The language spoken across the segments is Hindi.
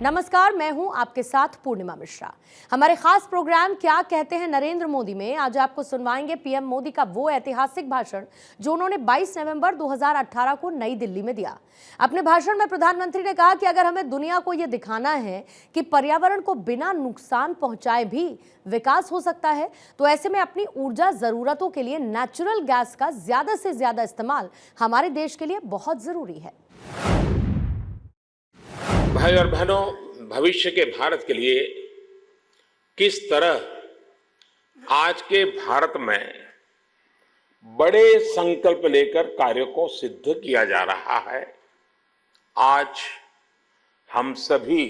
नमस्कार, मैं हूं आपके साथ पूर्णिमा मिश्रा। हमारे खास प्रोग्राम क्या कहते हैं नरेंद्र मोदी में आज आपको सुनवाएंगे पीएम मोदी का वो ऐतिहासिक भाषण जो उन्होंने 22 नवंबर 2018 को नई दिल्ली में दिया। अपने भाषण में प्रधानमंत्री ने कहा कि अगर हमें दुनिया को यह दिखाना है कि पर्यावरण को बिना नुकसान पहुंचाए भी विकास हो सकता है, तो ऐसे में अपनी ऊर्जा जरूरतों के लिए नेचुरल गैस का ज्यादा से ज्यादा इस्तेमाल हमारे देश के लिए बहुत जरूरी है। भाई और बहनों, भविष्य के भारत के लिए किस तरह आज के भारत में बड़े संकल्प लेकर कार्यों को सिद्ध किया जा रहा है, आज हम सभी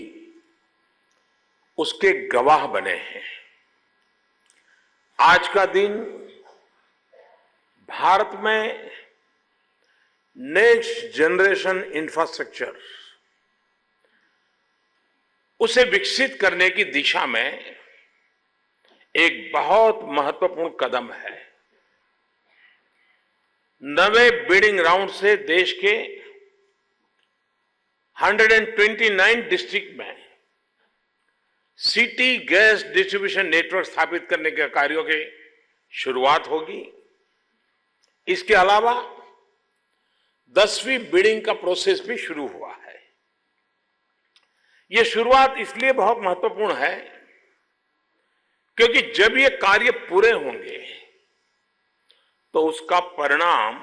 उसके गवाह बने हैं। आज का दिन भारत में नेक्स्ट जनरेशन इंफ्रास्ट्रक्चर उसे विकसित करने की दिशा में एक बहुत महत्वपूर्ण कदम है। नवे बिडिंग राउंड से देश के 129 डिस्ट्रिक्ट में सिटी गैस डिस्ट्रीब्यूशन नेटवर्क स्थापित करने के कार्यों की शुरुआत होगी। इसके अलावा 10वीं बिडिंग का प्रोसेस भी शुरू हुआ है। यह शुरुआत इसलिए बहुत महत्वपूर्ण है क्योंकि जब ये कार्य पूरे होंगे तो उसका परिणाम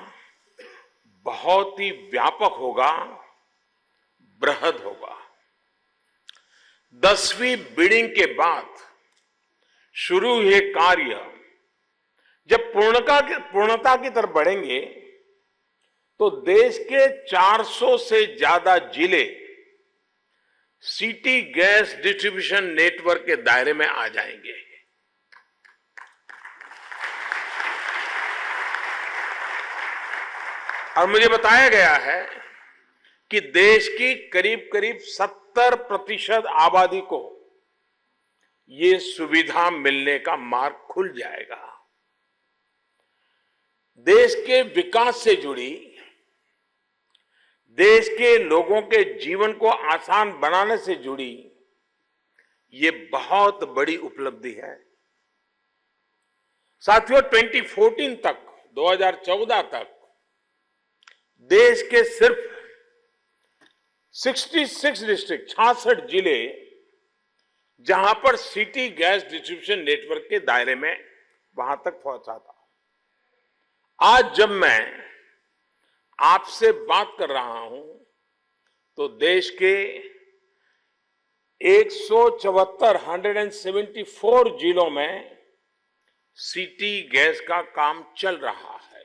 बहुत ही व्यापक होगा, बृहद होगा। 10वीं बिडिंग के बाद शुरू हुए कार्य जब पूर्णता की तरफ बढ़ेंगे तो देश के 400 से ज्यादा जिले सिटी गैस डिस्ट्रीब्यूशन नेटवर्क के दायरे में आ जाएंगे। और मुझे बताया गया है कि देश की करीब करीब 70% आबादी को ये सुविधा मिलने का मार्ग खुल जाएगा। देश के विकास से जुड़ी, देश के लोगों के जीवन को आसान बनाने से जुड़ी ये बहुत बड़ी उपलब्धि है। साथियों, 2014 तक देश के सिर्फ 66 डिस्ट्रिक्ट, 66 जिले जहां पर सिटी गैस डिस्ट्रीब्यूशन नेटवर्क के दायरे में वहां तक पहुंचा था। आज जब मैं आपसे बात कर रहा हूं तो देश के 174 जिलों में सिटी गैस का काम चल रहा है।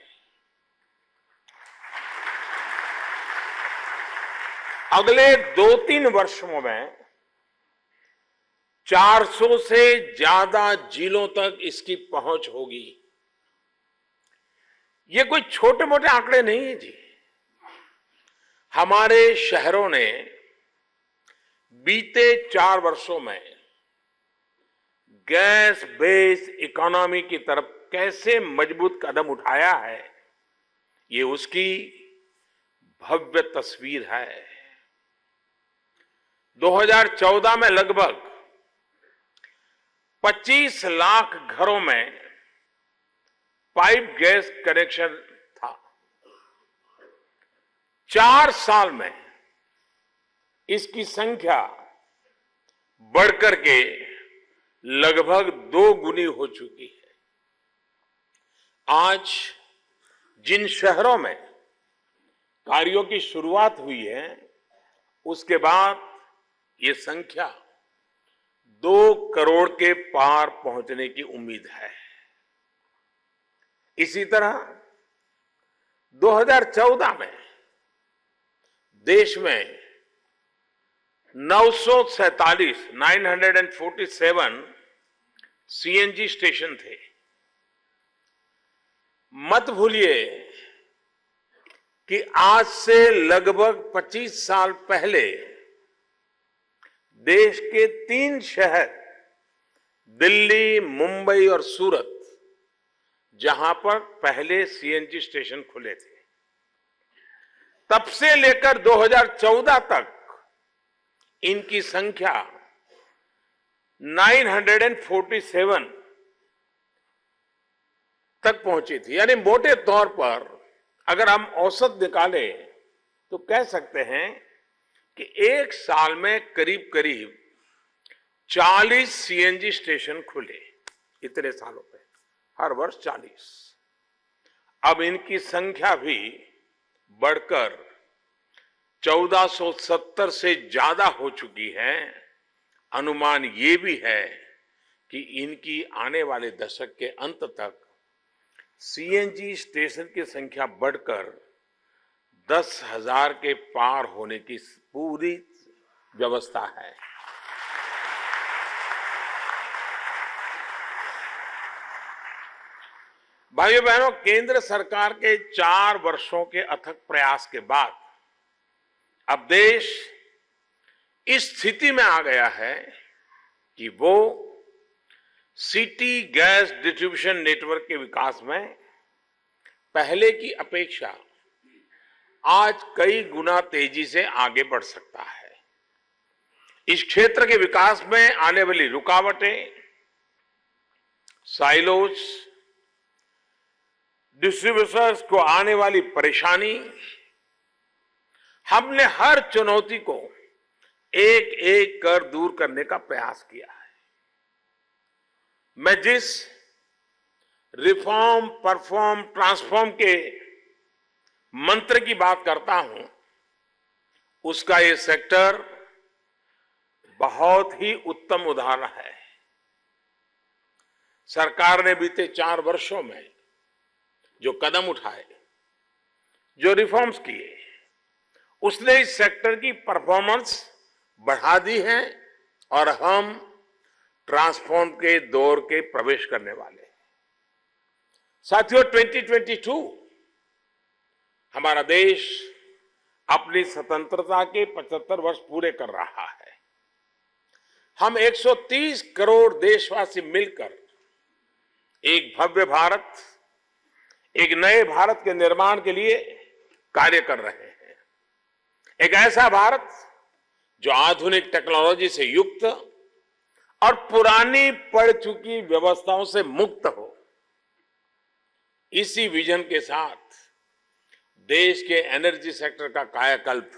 अगले 2-3 वर्षों में 400 से ज्यादा जिलों तक इसकी पहुंच होगी। ये कोई छोटे मोटे आंकड़े नहीं है जी। हमारे शहरों ने बीते 4 वर्षों में गैस बेस्ड इकोनॉमी की तरफ कैसे मजबूत कदम उठाया है, ये उसकी भव्य तस्वीर है। 2014 में लगभग 25 लाख घरों में पाइप गैस कनेक्शन था। 4 साल में इसकी संख्या बढ़कर के लगभग 2 गुनी हो चुकी है। आज जिन शहरों में कार्यों की शुरुआत हुई है, उसके बाद ये संख्या 2 करोड़ के पार पहुंचने की उम्मीद है। इसी तरह 2014 में देश में 947 सीएनजी स्टेशन थे। मत भूलिए कि आज से लगभग 25 साल पहले देश के 3 शहर दिल्ली, मुंबई और सूरत, जहां पर पहले सीएनजी स्टेशन खुले थे, तब से लेकर 2014 तक इनकी संख्या 947 तक पहुंची थी। यानी मोटे तौर पर अगर हम औसत निकालें तो कह सकते हैं कि एक साल में करीब करीब 40 सीएनजी स्टेशन खुले, इतने सालों में, हर वर्ष 40। अब इनकी संख्या भी बढ़कर 1470 से ज्यादा हो चुकी है। अनुमान ये भी है कि इनकी आने वाले दशक के अंत तक सीएनजी स्टेशन की संख्या बढ़कर 10,000 के पार होने की पूरी व्यवस्था है। भाइयों बहनों, केंद्र सरकार के 4 वर्षों के अथक प्रयास के बाद अब देश इस स्थिति में आ गया है कि वो सिटी गैस डिस्ट्रीब्यूशन नेटवर्क के विकास में पहले की अपेक्षा आज कई गुना तेजी से आगे बढ़ सकता है। इस क्षेत्र के विकास में आने वाली रुकावटें, साइलोज, डिस्ट्रीब्यूटर्स को आने वाली परेशानी, हमने हर चुनौती को एक एक कर दूर करने का प्रयास किया है। मैं जिस रिफॉर्म, परफॉर्म, ट्रांसफॉर्म के मंत्र की बात करता हूं, उसका ये सेक्टर बहुत ही उत्तम उदाहरण है। सरकार ने बीते 4 वर्षों में जो कदम उठाए, जो रिफॉर्म्स किए, उसने इस सेक्टर की परफॉर्मेंस बढ़ा दी है और हम ट्रांसफॉर्म के दौर के प्रवेश करने वाले हैं। साथियों, 2022 हमारा देश अपनी स्वतंत्रता के 75 वर्ष पूरे कर रहा है। हम 130 करोड़ देशवासी मिलकर एक भव्य भारत, एक नए भारत के निर्माण के लिए कार्य कर रहे हैं। एक ऐसा भारत जो आधुनिक टेक्नोलॉजी से युक्त और पुरानी पड़ चुकी व्यवस्थाओं से मुक्त हो। इसी विजन के साथ देश के एनर्जी सेक्टर का कायाकल्प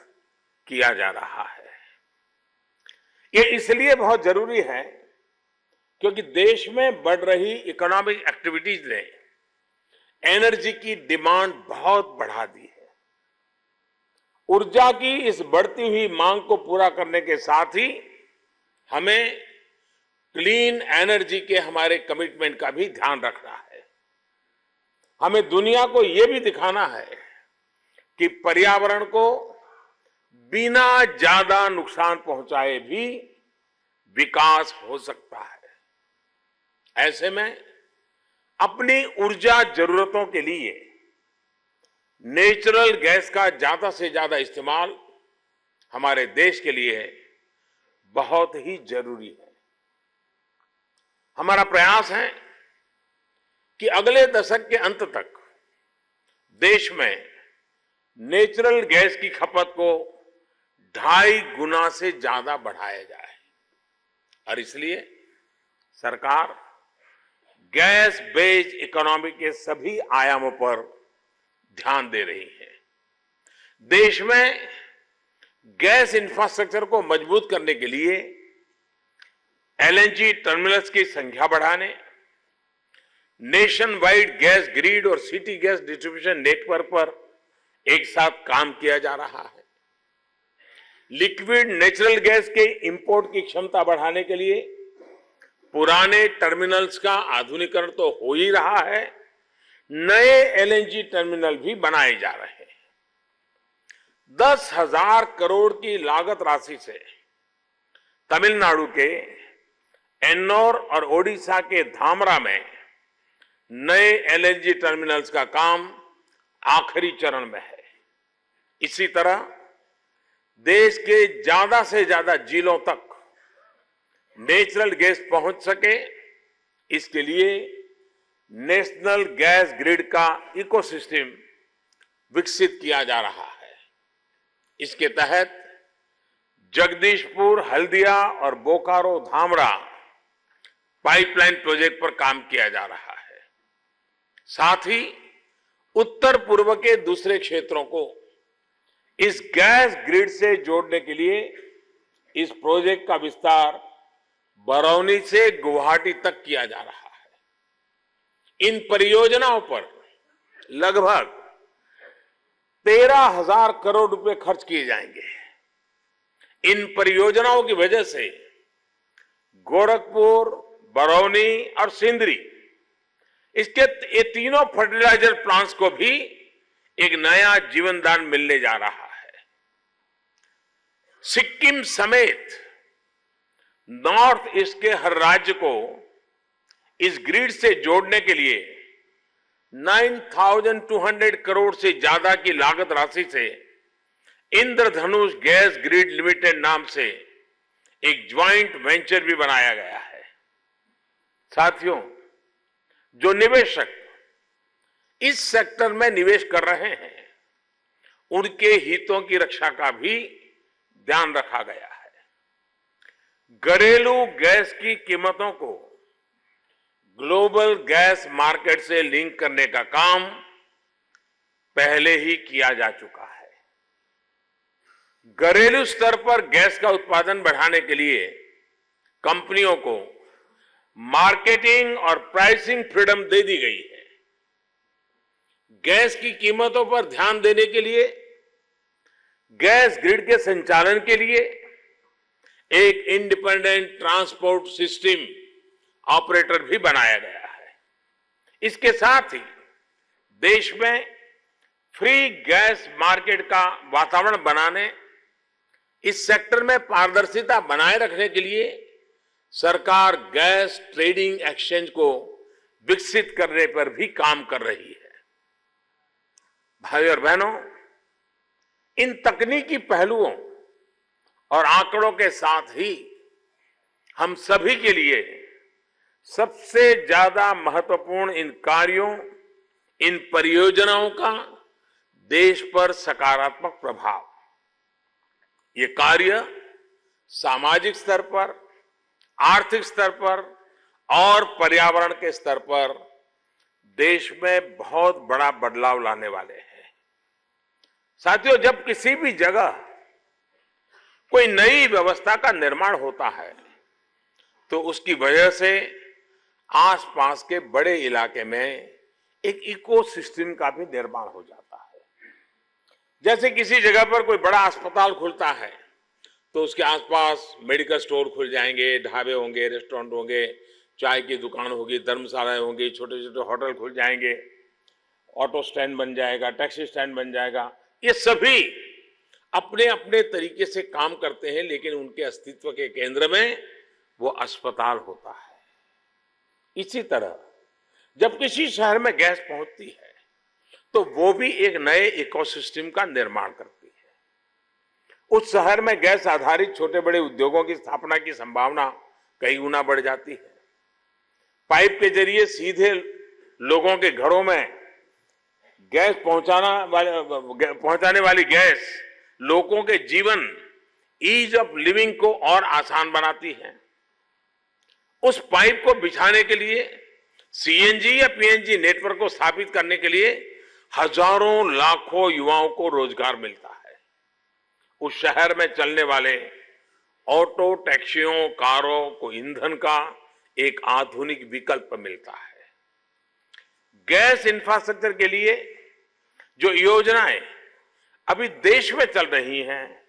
किया जा रहा है। ये इसलिए बहुत जरूरी है क्योंकि देश में बढ़ रही इकोनॉमिक एक्टिविटीज ने एनर्जी की डिमांड बहुत बढ़ा दी है। ऊर्जा की इस बढ़ती हुई मांग को पूरा करने के साथ ही हमें क्लीन एनर्जी के हमारे कमिटमेंट का भी ध्यान रखना है। हमें दुनिया को यह भी दिखाना है कि पर्यावरण को बिना ज्यादा नुकसान पहुंचाए भी विकास हो सकता है। ऐसे में अपनी ऊर्जा जरूरतों के लिए नेचुरल गैस का ज्यादा से ज्यादा इस्तेमाल हमारे देश के लिए बहुत ही जरूरी है। हमारा प्रयास है कि अगले दशक के अंत तक देश में नेचुरल गैस की खपत को 2.5 गुना से ज्यादा बढ़ाया जाए और इसलिए सरकार गैस बेस्ड इकोनॉमी के सभी आयामों पर ध्यान दे रही है। देश में गैस इंफ्रास्ट्रक्चर को मजबूत करने के लिए एलएनजी टर्मिनल्स की संख्या बढ़ाने, नेशन वाइड गैस ग्रिड और सिटी गैस डिस्ट्रीब्यूशन नेटवर्क पर एक साथ काम किया जा रहा है। लिक्विड नेचुरल गैस के इंपोर्ट की क्षमता बढ़ाने के लिए पुराने टर्मिनल्स का आधुनिकीकरण तो हो ही रहा है, नए एलएनजी टर्मिनल भी बनाए जा रहे हैं। 10,000 करोड़ की लागत राशि से तमिलनाडु के एन्नौर और ओडिशा के धामरा में नए एलएनजी टर्मिनल्स का काम आखिरी चरण में है। इसी तरह देश के ज्यादा से ज्यादा जिलों तक नेचुरल गैस पहुंच सके, इसके लिए नेशनल गैस ग्रिड का इकोसिस्टम विकसित किया जा रहा है। इसके तहत जगदीशपुर, हल्दिया और बोकारो धामरा पाइपलाइन प्रोजेक्ट पर काम किया जा रहा है। साथ ही उत्तर पूर्व के दूसरे क्षेत्रों को इस गैस ग्रिड से जोड़ने के लिए इस प्रोजेक्ट का विस्तार बरौनी से गुवाहाटी तक किया जा रहा है। इन परियोजनाओं पर लगभग 13,000 करोड़ रुपए खर्च किए जाएंगे। इन परियोजनाओं की वजह से गोरखपुर, बरौनी और सिंदरी इसके ये तीनों फर्टिलाइजर प्लांट्स को भी एक नया जीवनदान मिलने जा रहा है। सिक्किम समेत नॉर्थ ईस्ट के हर राज्य को इस ग्रिड से जोड़ने के लिए 9,200 करोड़ से ज्यादा की लागत राशि से इंद्रधनुष गैस ग्रिड लिमिटेड नाम से एक ज्वाइंट वेंचर भी बनाया गया है। साथियों, जो निवेशक इस सेक्टर में निवेश कर रहे हैं, उनके हितों की रक्षा का भी ध्यान रखा गया है। घरेलू गैस की कीमतों को ग्लोबल गैस मार्केट से लिंक करने का काम पहले ही किया जा चुका है। घरेलू स्तर पर गैस का उत्पादन बढ़ाने के लिए कंपनियों को मार्केटिंग और प्राइसिंग फ्रीडम दे दी गई है। गैस की कीमतों पर ध्यान देने के लिए गैस ग्रिड के संचालन के लिए एक इंडिपेंडेंट ट्रांसपोर्ट सिस्टम ऑपरेटर भी बनाया गया है। इसके साथ ही देश में फ्री गैस मार्केट का वातावरण बनाने, इस सेक्टर में पारदर्शिता बनाए रखने के लिए सरकार गैस ट्रेडिंग एक्सचेंज को विकसित करने पर भी काम कर रही है। भाइयों और बहनों, इन तकनीकी पहलुओं और आंकड़ों के साथ ही हम सभी के लिए सबसे ज्यादा महत्वपूर्ण इन कार्यों, इन परियोजनाओं का देश पर सकारात्मक प्रभाव। ये कार्य सामाजिक स्तर पर, आर्थिक स्तर पर और पर्यावरण के स्तर पर देश में बहुत बड़ा बदलाव लाने वाले हैं। साथियों, जब किसी भी जगह कोई नई व्यवस्था का निर्माण होता है तो उसकी वजह से आसपास के बड़े इलाके में एक इकोसिस्टम का भी निर्माण हो जाता है। जैसे किसी जगह पर कोई बड़ा अस्पताल खुलता है तो उसके आसपास मेडिकल स्टोर खुल जाएंगे, ढाबे होंगे, रेस्टोरेंट होंगे, चाय की दुकान होगी, धर्मशालाएं होंगी, छोटे छोटे होटल खुल जाएंगे, ऑटो स्टैंड बन जाएगा, टैक्सी स्टैंड बन जाएगा। ये सभी अपने अपने तरीके से काम करते हैं, लेकिन उनके अस्तित्व के केंद्र में वो अस्पताल होता है। इसी तरह जब किसी शहर में गैस पहुंचती है तो वो भी एक नए इकोसिस्टम का निर्माण करती है। उस शहर में गैस आधारित छोटे बड़े उद्योगों की स्थापना की संभावना कई गुना बढ़ जाती है। पाइप के जरिए सीधे लोगों के घरों में गैस पहुंचाने वाली गैस लोगों के जीवन, ईज ऑफ लिविंग को और आसान बनाती है। उस पाइप को बिछाने के लिए सीएनजी या पीएनजी नेटवर्क को स्थापित करने के लिए हजारों लाखों युवाओं को रोजगार मिलता है। उस शहर में चलने वाले ऑटो, टैक्सियों, कारों को ईंधन का एक आधुनिक विकल्प मिलता है। गैस इंफ्रास्ट्रक्चर के लिए जो योजनाएं अभी देश में चल रही हैं,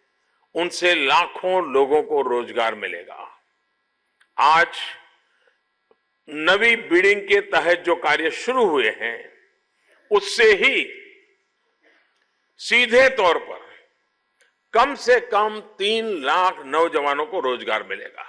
उनसे लाखों लोगों को रोजगार मिलेगा। आज नवी बिल्डिंग के तहत जो कार्य शुरू हुए हैं, उससे ही सीधे तौर पर कम से कम 3 लाख नौजवानों को रोजगार मिलेगा।